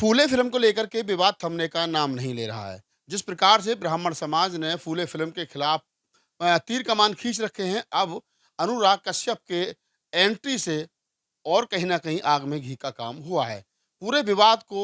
फूले film को लेकर के विवाद थमने का नाम नहीं ले रहा है। जिस प्रकार से ब्राह्मण समाज ने फूले फिल्म के खिलाफ तीर कमान खींच रखे हैं, अब अनुराग कश्यप के एंट्री से और कहीं न कहीं आग में घी का काम हुआ है। पूरे विवाद को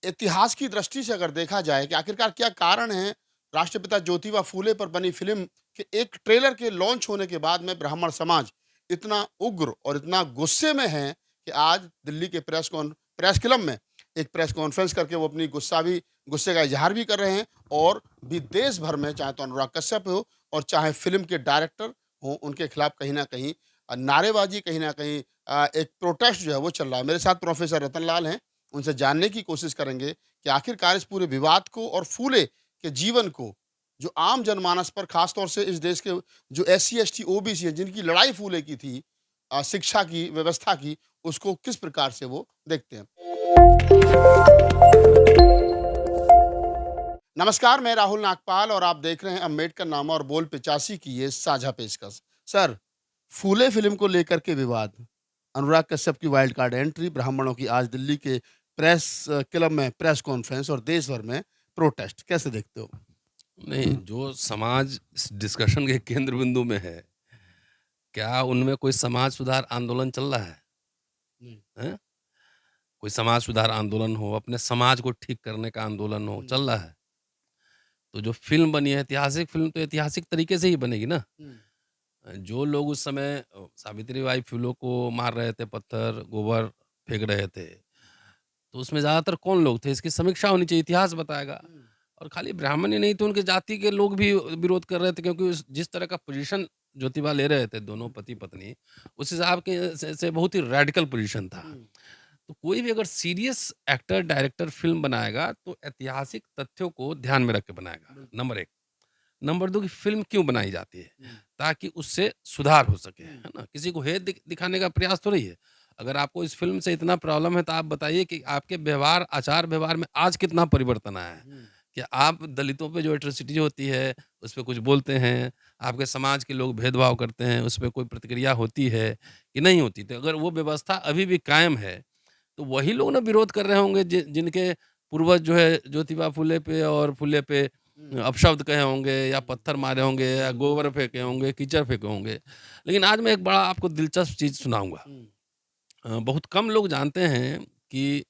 इतिहास की दृष्टि से अगर देखा जाए कि आखिरकार क्या कारण है, राष्ट्रपिता ज्योतिबा फूले पर बनी फ़िल्म के एक ट्रेलर के लॉन्च होने के बाद में ब्राह्मण समाज इतना उग्र और इतना गुस्से में है कि आज दिल्ली के प्रेस क्लब में एक प्रेस कॉन्फ्रेंस करके वो अपनी गुस्से का इज़हार भी कर रहे हैं और भी देश भर में चाहे तो अनुराग कश्यप हो और चाहे फ़िल्म के डायरेक्टर हों, उनके खिलाफ कहीं न कहीं नारेबाज़ी, कहीं न कहीं एक प्रोटेस्ट जो है वो चल रहा है। मेरे साथ प्रोफ़ेसर रतन लाल हैं, उनसे जानने की कोशिश करेंगे कि आखिरकार इस पूरे विवाद को और फूले के जीवन को, जो आम जनमानस पर खास तौर से इस देश के जो एससी, एसटी, ओबीसी हैं, जिनकी लड़ाई फूले की थी शिक्षा की, व्यवस्था की, उसको किस प्रकार से वो देखते हैं। नमस्कार, मैं राहुल नागपाल और आप देख रहे हैं अम्बेडकर नामा और बोल 85 की ये साझा पेशकश। सर, फूले फ़िल्म को लेकर के विवाद, अनुराग कश्यप की वाइल्ड कार्ड एंट्री, ब्राह्मणों की आज दिल्ली के क्लब में प्रेस कॉन्फ्रेंस और देश भर में प्रोटेस्ट, कैसे देखते हो? नहीं, जो समाज इस डिस्कशन के केंद्र बिंदु में है, क्या उनमें कोई समाज सुधार आंदोलन चल रहा है? जी। हैं? कोई समाज सुधार आंदोलन हो, अपने समाज को ठीक करने का आंदोलन हो, हुँ, चल रहा है? तो जो फ़िल्म बनी है, ऐतिहासिक फ़िल्म तो ऐतिहासिक तरीके से ही बनेगी ना। हुँ, जो लोग उस समय सावित्री बाई फुले को मार रहे थे पत्थर, गोबर फेंक रहे थे, तो उसमें ज़्यादातर कौन लोग थे? इसकी समीक्षा होनी चाहिए, इतिहास बताएगा। हुँ, और खाली ब्राह्मण ही नहीं तो उनके जाति के लोग भी विरोध कर रहे थे क्योंकि जिस तरह का पोजीशन ज्योतिबा ले रहे थे दोनों पति पत्नी, उस हिसाब के से बहुत ही रैडिकल पोजीशन था। हुँ, तो कोई भी अगर सीरियस एक्टर डायरेक्टर फिल्म बनाएगा तो ऐतिहासिक तथ्यों को ध्यान में रख के बनाएगा, बिल्कुल। नंबर एक। नंबर दो, कि फिल्म क्यों बनाई जाती है, हुँ, ताकि उससे सुधार हो सके, हुँ, है ना? किसी को हेय दिखाने का प्रयास तो नहीं है। अगर आपको इस फिल्म से इतना प्रॉब्लम है तो आप बताइए कि आपके व्यवहार, आचार व्यवहार में आज कितना परिवर्तन आया है। हुँ, कि आप दलितों पे जो एट्रोसिटी होती है, उस पे कुछ बोलते हैं, आपके समाज के लोग भेदभाव करते हैं, उस पे कोई प्रतिक्रिया होती है कि नहीं होती? तो अगर वो व्यवस्था अभी भी कायम है, तो वही लोग ना विरोध कर रहे होंगे जिनके पूर्वज जो है ज्योतिबा फुले पे और फुले पे हुँ, अपशब्द कहे होंगे या हुँ, पत्थर मारे होंगे या गोबर फेंके होंगे, कीचड़ फेंके होंगे। लेकिन आज मैं एक बड़ा आपको दिलचस्प चीज़ सुनाऊँगा। हुँ, बहुत कम लोग जानते हैं कि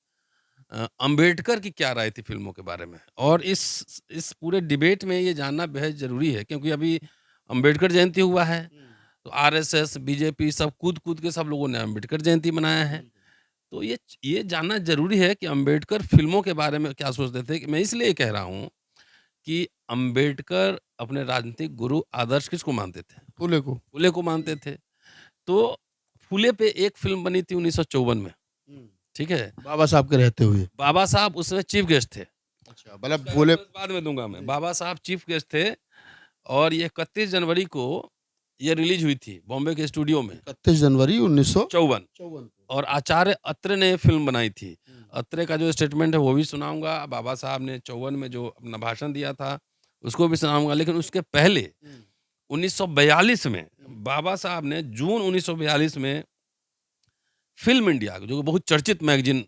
अम्बेडकर की क्या राय थी फ़िल्मों के बारे में, और इस पूरे डिबेट में ये जानना बेहद ज़रूरी है क्योंकि अभी अम्बेडकर जयंती हुआ है, हुँ, तो आरएसएस, बीजेपी सब कूद-कूद के सब लोगों ने अम्बेडकर जयंती मनाया है। बिल्कुल। तो ये जानना ज़रूरी है कि अम्बेडकर फ़िल्मों के बारे में क्या सोचते थे। कि मैं इसलिए कह रहा हूँ कि अम्बेडकर अपने राजनीतिक गुरु आदर्श किसको मानते थे? फूले को। फुले को मानते थे। तो फुले पे एक फ़िल्म बनी थी 1954 में, हुँ, ठीक है? बाबा साहब के रहते हुए। बाबा साहब उसमें चीफ गेस्ट थे। अच्छा, मतलब उसका फूले। रेफरेंस बाद में दूँगा मैं। जी। बाबा साहब चीफ गेस्ट थे और ये 31 जनवरी को ये रिलीज़ हुई थी बॉम्बे के स्टूडियो में, 31 जनवरी 54। 1954 को। और आचार्य अत्रे ने फ़िल्म बनाई थी। हुँ, अत्रे का जो स्टेटमेंट है वो भी सुनाऊँगा, बाबा साहब ने 54 में जो अपना भाषण दिया था, उसको भी सुनाऊँगा। लेकिन उसके पहले हुँ, 1942 में हुँ, बाबा साहब ने जून 1942 में फ़िल्म इंडिया जो बहुत चर्चित मैगज़ीन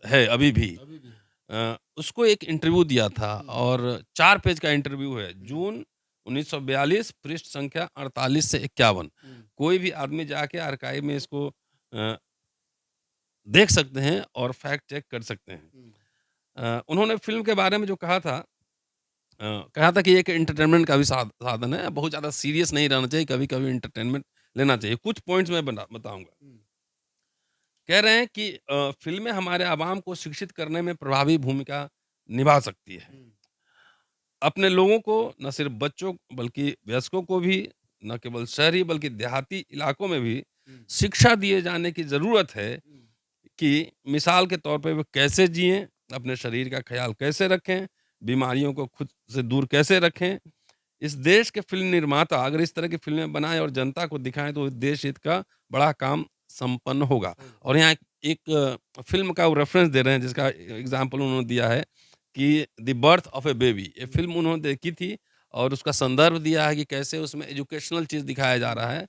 है अभी भी, अभी भी है। उसको एक इंटरव्यू दिया था हुँ, और 4 पेज का इंटरव्यू है। हुँ, जून 1942 पृष्ठ संख्या 48 से 51। हुँ, कोई भी आदमी जाके आर्काइव में इसको अ, देख सकते हैं और फैक्ट चेक कर सकते हैं। हुँ, उन्होंने फ़िल्म के बारे में जो कहा था कि एक एंटरटेनमेंट का भी साधन है, बहुत ज़्यादा सीरियस नहीं रहना चाहिए, कभी-कभी एंटरटेनमेंट लेना चाहिए। कुछ पॉइंट्स मैं बताऊँगा। हुँ, कह रहे हैं कि फ़िल्में हमारे आवाम को शिक्षित करने में प्रभावी भूमिका निभा सकती है। हुँ, अपने लोगों को, न सिर्फ़ बच्चों बल्कि वयस्कों को भी, न केवल शहरी बल्कि देहाती इलाकों में भी हुँ, शिक्षा दिए जाने की ज़रूरत है हुँ, कि मिसाल के तौर पे वो कैसे जिएँ, अपने शरीर का ख़्याल कैसे रखें, बीमारियों को खुद से दूर कैसे रखें। इस देश के फ़िल्म निर्माता अगर इस तरह की फ़िल्में बनाएँ और जनता को दिखाएँ तो देश हित का बड़ा काम संपन्न होगा। होगा। और यहाँ एक फ़िल्म का वो रेफ़रेंस दे रहे हैं जिसका एग्ज़ाम्पल उन्होंने दिया है कि the birth of A baby, ये हुँ, फ़िल्म उन्होंने देखी थी और उसका संदर्भ दिया है कि कैसे उसमें एजुकेशनल चीज़ दिखाया जा हुँ, रहा है।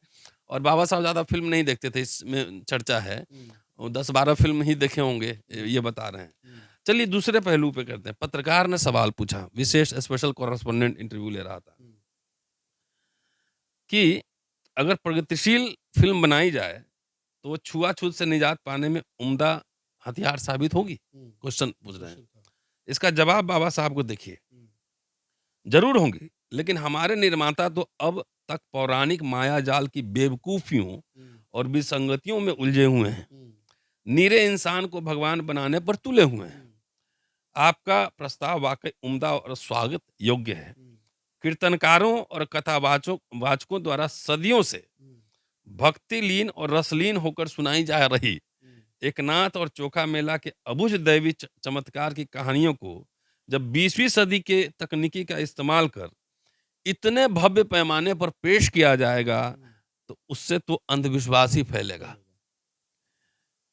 और बाबा साहब ज़्यादा फ़िल्म नहीं देखते थे, इसमें चर्चा है। हुँ, वो 10-12 फ़िल्म ही देखे होंगे, हुँ, ये बता रहे हैं। हुँ, चलिए दूसरे पहलू पे करते हैं। पत्रकार ने सवाल पूछा, विशेष स्पेशल कॉरेस्पोंडेंट इंटरव्यू ले रहा था कि अगर प्रगतिशील फ़िल्म बनाई जाए, तो वो छुआ-छूत से निजात पाने में उम्दा हथियार साबित होगी? क्वेश्चन पूछ रहे हैं। इसका जवाब बाबा साहब को देखिए। ज़रूर होंगी, लेकिन हमारे निर्माता तो अब तक पौराणिक मायाजाल की बेवकूफ़ियों और विसंगतियों में उलझे हुए हैं। नीरे इंसान को भगवान बनाने पर तुले हुए हैं। आपका प्रस्ताव वाक़ई उम्दा और स्वागत योग्य है। कीर्तनकारों और वाचकों द्वारा सदियों से भक्तिलीन और रसलीन होकर सुनाई जा रही एकनाथ और चोखा मेला के अबुझ दैवी चमत्कार की कहानियों को जब 20वीं सदी के तकनीकी का इस्तेमाल कर इतने भव्य पैमाने पर पेश किया जाएगा, तो उससे तो अंधविश्वास ही फैलेगा।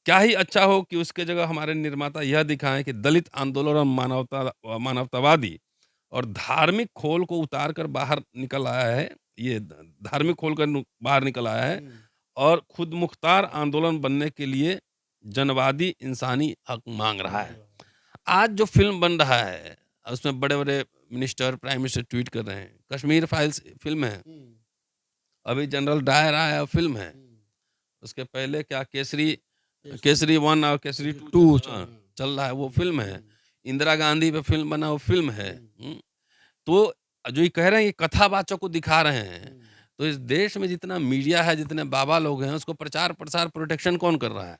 क्या ही अच्छा हो कि उसके जगह हमारे निर्माता यह दिखाएं कि दलित आंदोलन और मानवतावादी और धार्मिक खोल को उतार कर बाहर निकल आया है। ये धार्मिक खोल कर बाहर निकल आया है और खुद मुख्तार आंदोलन बनने के लिए जनवादी इंसानी हक मांग रहा है। आज जो फिल्म बन रहा है, उसमें बड़े बड़े मिनिस्टर, प्राइम मिनिस्टर ट्वीट कर रहे हैं। कश्मीर फाइल्स फिल्म है, अभी जनरल डायर आया फिल्म है, उसके पहले क्या केसरी 1 और केसरी 2 चल रहा है, वो फिल्म है। इंदिरा गांधी पे फिल्म बना, वो फिल्म है। तो जो ये कह रहे हैं ये कथावाचक को दिखा रहे हैं, तो इस देश में जितना मीडिया है, जितने बाबा लोग हैं, उसको प्रचार प्रसार प्रोटेक्शन कौन कर रहा है?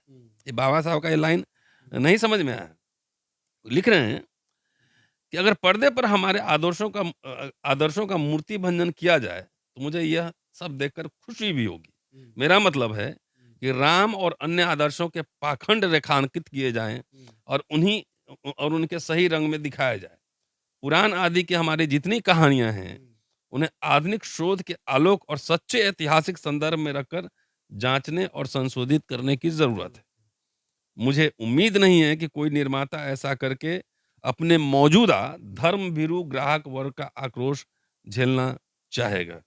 ये बाबा साहब का ये लाइन नहीं समझ में आया। लिख रहे हैं कि अगर पर्दे पर हमारे आदर्शों का मूर्ति भंजन किया जाए, तो मुझे यह सब देखकर खुशी भी होगी। मेरा मतलब है कि राम और अन्य आदर्शों के पाखंड रेखांकित किए जाएं और उनके सही रंग में दिखाया जाए। पुराण आदि की हमारी जितनी कहानियां हैं, उन्हें आधुनिक शोध के आलोक और सच्चे ऐतिहासिक संदर्भ में रखकर जांचने और संशोधित करने की जरूरत है। मुझे उम्मीद नहीं है कि कोई निर्माता ऐसा करके अपने मौजूदा धर्म भीरू ग्राहक वर्ग का आक्रोश झेलना चाहेगा।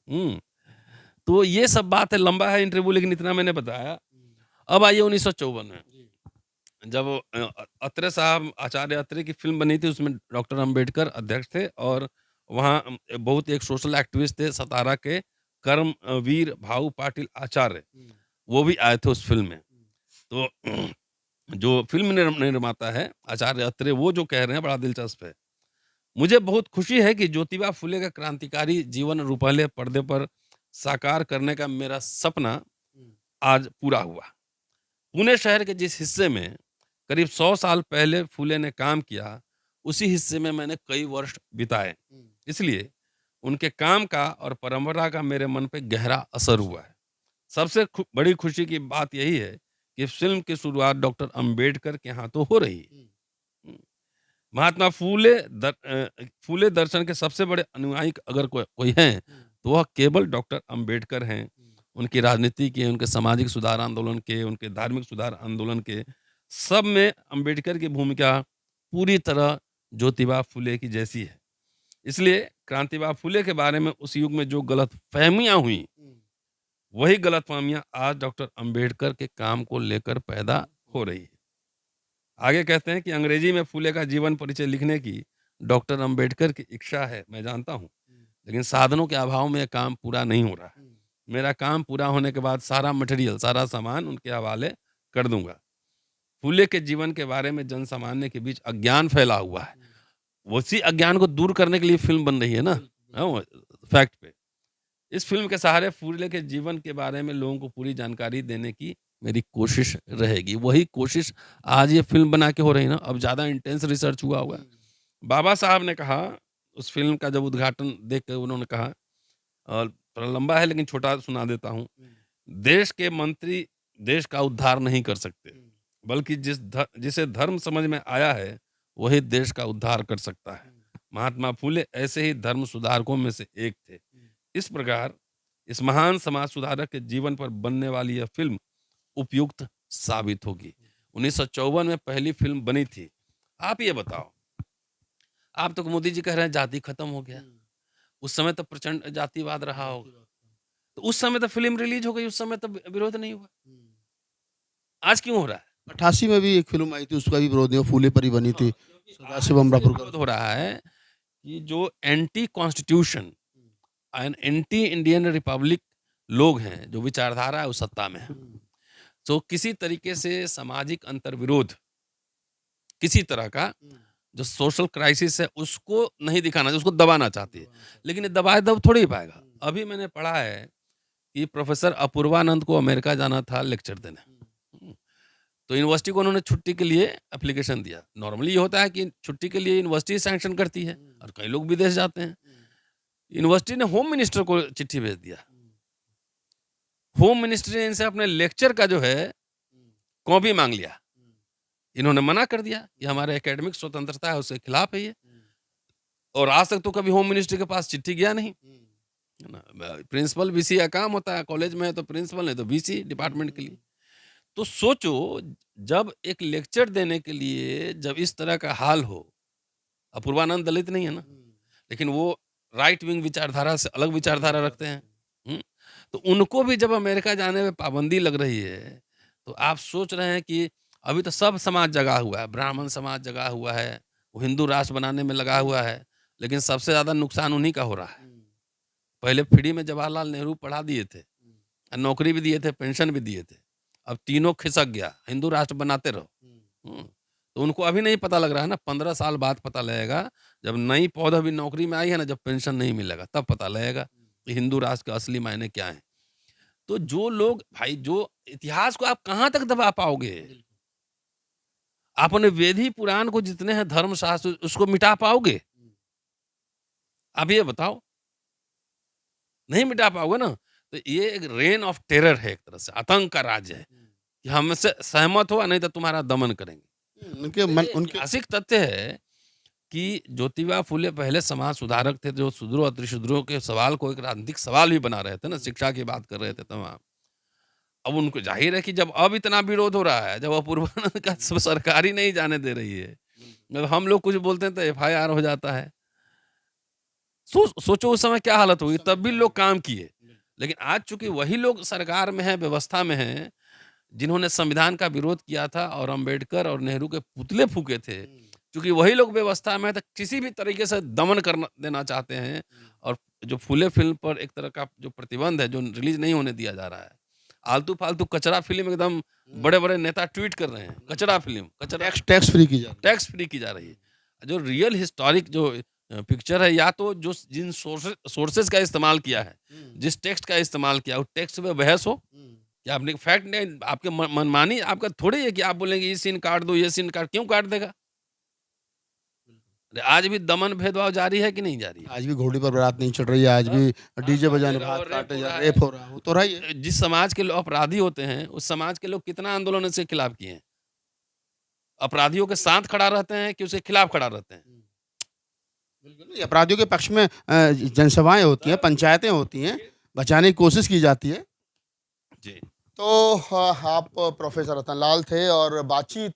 तो ये सब बात है, लंबा है इंटरव्यू, लेकिन इतना मैंने बताया। अब आइए 1954 में, जब अत्रे साहब, आचार्य अत्रे की फिल्म बनी थी, उसमें डॉक्टर अंबेडकर अध्यक्ष थे और वहाँ बहुत एक सोशल एक्टिविस्ट थे सतारा के कर्मवीर भाऊ पाटिल आचार्य, वो भी आए थे उस फिल्म में। तो जो फिल्म निर्माता है आचार्य अत्रे, वो जो कह रहे हैं बड़ा दिलचस्प है। मुझे बहुत खुशी है कि ज्योतिबा फुले का क्रांतिकारी जीवन रूपहले पर्दे पर साकार करने का मेरा सपना आज पूरा हुआ। पुणे शहर के जिस हिस्से में करीब 100 साल पहले फुले ने काम किया, उसी हिस्से में मैंने कई वर्ष बिताए। इसलिए उनके काम का और परंपरा का मेरे मन पे गहरा असर हुआ है। सबसे बड़ी खुशी की बात यही है कि फिल्म की शुरुआत डॉक्टर अंबेडकर के हाथों हो रही है। महात्मा फूले दर्शन के सबसे बड़े अनुयायी अगर कोई हैं, तो वह केवल डॉक्टर अंबेडकर हैं। उनकी राजनीति के, उनके सामाजिक सुधार आंदोलन के, उनके धार्मिक सुधार आंदोलन के, सब में अंबेडकर की भूमिका पूरी तरह ज्योतिबा फुले की जैसी है। इसलिए क्रांतिबा फुले के बारे में उस युग में जो गलतफहमियां हुई, वही गलतफहमियां आज डॉक्टर अंबेडकर के काम को लेकर पैदा हो रही है। आगे कहते हैं कि अंग्रेजी में फुले का जीवन परिचय लिखने की डॉक्टर अंबेडकर की इच्छा है, मैं जानता हूँ, लेकिन साधनों के अभाव में यह काम पूरा नहीं हो रहा है। मेरा काम पूरा होने के बाद सारा मटेरियल, सारा सामान उनके हवाले कर दूंगा। फुले के जीवन के बारे में जन सामान्य के बीच अज्ञान फैला हुआ है, उसी अज्ञान को दूर करने के लिए फिल्म बन रही है ना, फैक्ट पे। इस फिल्म के सहारे फुले के जीवन के बारे में लोगों को पूरी जानकारी देने की मेरी कोशिश रहेगी। वही कोशिश आज ये फिल्म बना के हो रही है ना, अब ज्यादा इंटेंस रिसर्च हुआ होगा। बाबा साहब ने कहा उस फिल्म का जब उद्घाटन देख कर, उन्होंने कहा, और थोड़ा लंबा है लेकिन छोटा सुना देता हूँ। देश के मंत्री देश का उद्धार नहीं कर सकते, बल्कि जिसे धर्म समझ में आया है, वही देश का उद्धार कर सकता है। महात्मा फुले ऐसे ही धर्म सुधारकों में से एक थे। इस प्रकार इस महान समाज सुधारक के जीवन पर बनने वाली यह फिल्म उपयुक्त साबित होगी। 1954 में पहली फिल्म बनी थी। आप ये बताओ, आप तो मोदी जी कह रहे हैं जाति खत्म हो गया, उस समय तो प्रचंड जातिवाद रहा होगा, तो उस समय तो फिल्म रिलीज हो गई, उस समय तो विरोध नहीं हुआ, आज क्यों हो रहा है? 88 में भी एक फ़िल्म आई थी, उसका भी विरोध नहीं हुआ, फूले पर ही बनी थी। सदाशिव आज ये अमरापुर विरोध हो रहा है कि जो anti constitution and anti Indian Republic लोग हैं, जो विचारधारा है वो सत्ता में है। तो किसी तरीके से सामाजिक अंतर्विरोध, किसी तरह का जो सोशल क्राइसिस है उसको नहीं दिखाना, उसको दबाना चाहती है। लेकिन ये दबाए दब थोड़ी ही पाएगा। अभी मैंने पढ़ा है कि प्रोफेसर अपूर्वानंद को अमेरिका जाना था लेक्चर देने। हुँ, तो यूनिवर्सिटी को उन्होंने छुट्टी के लिए एप्लीकेशन दिया। नॉर्मली ये होता है कि छुट्टी के लिए यूनिवर्सिटी सैंक्शन करती है और कई लोग विदेश जाते हैं। यूनिवर्सिटी ने होम मिनिस्टर को चिट्ठी भेज दिया। होम मिनिस्टर ने इनसे अपने लेक्चर का जो है कॉपी माँग लिया। इन्होंने मना कर दिया कि हमारे एकेडमिक स्वतंत्रता है, उसके खिलाफ है ये। और आज तक तो कभी होम मिनिस्टर के पास चिट्ठी गया नहीं, है ना? प्रिंसिपल वीसी का काम होता है, कॉलेज में है तो प्रिंसिपल नहीं तो वीसी डिपार्टमेंट के लिए। तो सोचो, जब एक लेक्चर देने के लिए जब इस तरह का हाल हो, अपूर्वानंद दलित नहीं है ना, लेकिन वो राइट विंग विचारधारा से अलग विचारधारा रखते हैं। हुँ? तो उनको भी जब अमेरिका जाने में पाबंदी लग रही है, तो आप सोच रहे हैं कि अभी तो सब समाज जगा हुआ है, ब्राह्मण समाज जगा हुआ है, वो हिंदू राष्ट्र बनाने में लगा हुआ है, लेकिन सबसे ज़्यादा नुकसान उन्हीं का हो रहा है। पहले फ्री में जवाहरलाल नेहरू पढ़ा दिए थे, नौकरी भी दिए थे, पेंशन भी दिए थे। अब तीनों खिसक गया, हिंदू राष्ट्र बनाते रहो। हुँ। तो उनको अभी नहीं पता लग रहा है ना, 15 साल बाद पता लगेगा, जब नई पौध अभी नौकरी में आई है ना, जब पेंशन नहीं मिलेगा, तब पता लगेगा कि हिंदू राष्ट्र के असली मायने क्या हैं। तो जो लोग भाई, जो इतिहास को आप कहाँ तक दबा पाओगे? आप अपने वेदी पुराण को जितने हैं धर्मशास्त्र, उसको मिटा पाओगे? आप ये बताओ, नहीं मिटा पाओगे ना। तो ये एक रेन ऑफ टेरर है, एक तरह से आतंक का राज्य है कि हमसे सहमत हो नहीं तो तुम्हारा दमन करेंगे। उनके तो मन ये उनके ऐतिहासिक तथ्य है कि ज्योतिबा फुले पहले समाज सुधारक थे, जो शूद्रों और त्रिशूद्रों के सवाल को एक राजनीतिक सवाल भी बना रहे थे ना, शिक्षा की बात कर रहे थे तमाम। अब उनको जाहिर है कि जब अब इतना विरोध हो रहा है, जब अपूर्वानंद का सरकार ही नहीं जाने दे रही है, जब हम लोग कुछ बोलते हैं तो एफआईआर हो जाता है। सोचो उस समय क्या हालत होगी, तब भी लोग काम किए। लेकिन आज चूंकि वही लोग सरकार में हैं, व्यवस्था में हैं, जिन्होंने संविधान का विरोध किया था और अंबेडकर और नेहरू के पुतले फूके थे, चूंकि वही लोग व्यवस्था में हैं, तो किसी भी तरीके से दमन करना देना चाहते हैं। और जो फूले फिल्म पर एक तरह का जो प्रतिबंध है, जो रिलीज नहीं होने दिया जा रहा है, आलतू फालतू कचरा फिल्म, एकदम बड़े बड़े नेता ट्वीट कर रहे हैं, कचरा फिल्म, कचरा टैक्स फ्री की जा रही है। टैक्स फ्री की जा रही है। जो रियल हिस्टोरिक जो पिक्चर है, या तो जो जिन सोर्सेज का इस्तेमाल किया है, जिस टेक्स्ट का इस्तेमाल किया, उस टेक्स्ट पे बहस हो कि आपने फैक्ट नहीं, आपके मनमानी, आपका थोड़ी है कि आप बोलेंगे ये सीन काट दो, ये सीन काट, क्यों काट देगा? अरे आज भी दमन भेदभाव जारी है कि नहीं जारी है? आज भी घोड़ी पर बारात नहीं चढ़ रही है, आज भी डीजे बजाने पर हाथ काटे जा रहे, रेप हो रहा है, वो तो रहा ही है। जिस समाज के लोग अपराधी होते हैं, उस समाज के लोग कितना आंदोलन इसके खिलाफ किए हैं? अपराधियों के साथ खड़ा रहते हैं कि उसके खिलाफ खड़ा रहते हैं? बिल्कुल नहीं, अपराधियों के पक्ष में जनसभाएं होती हैं, पंचायतें होती हैं, बचाने की कोशिश की जाती है। जी। तो आप प्रोफेसर रतनलाल थे और बातचीत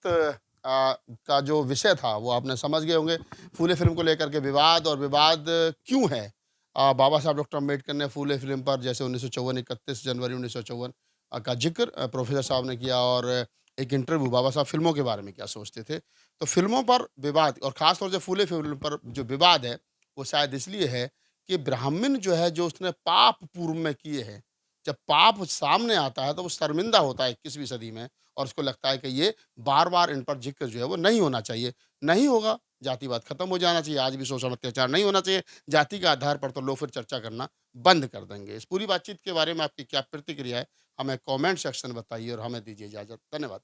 का जो विषय था वो आपने समझ गए होंगे। फूले फिल्म को लेकर के विवाद, और विवाद क्यों है? बाबा साहब डॉक्टर अम्बेडकर ने फूले फिल्म पर जैसे 1954 31 जनवरी 1954 का जिक्र प्रोफेसर साहब ने किया, और एक इंटरव्यू बाबा साहब फिल्मों के बारे में क्या सोचते थे। तो फिल्मों पर विवाद, और ख़ास तौर से फूले फिल्म पर जो विवाद है, वो शायद इसलिए है कि ब्राह्मण जो है, जो उसने पाप पूर्व में किए हैं, जब पाप सामने आता है तो वो शर्मिंदा होता है 21वीं सदी में, और उसको लगता है कि ये बार-बार इन पर ज़िक्र जो है वो नहीं होना चाहिए। नहीं होगा, जातिवाद खत्म हो जाना चाहिए, आज भी शोषण अत्याचार नहीं होना चाहिए, जाति के आधार पर तो लोग फिर चर्चा करना बंद कर देंगे। इस पूरी बातचीत के बारे में आपकी क्या प्रतिक्रिया है? हमें कमेंट सेक्शन में बताइए और हमें दीजिए इजाज़त। धन्यवाद।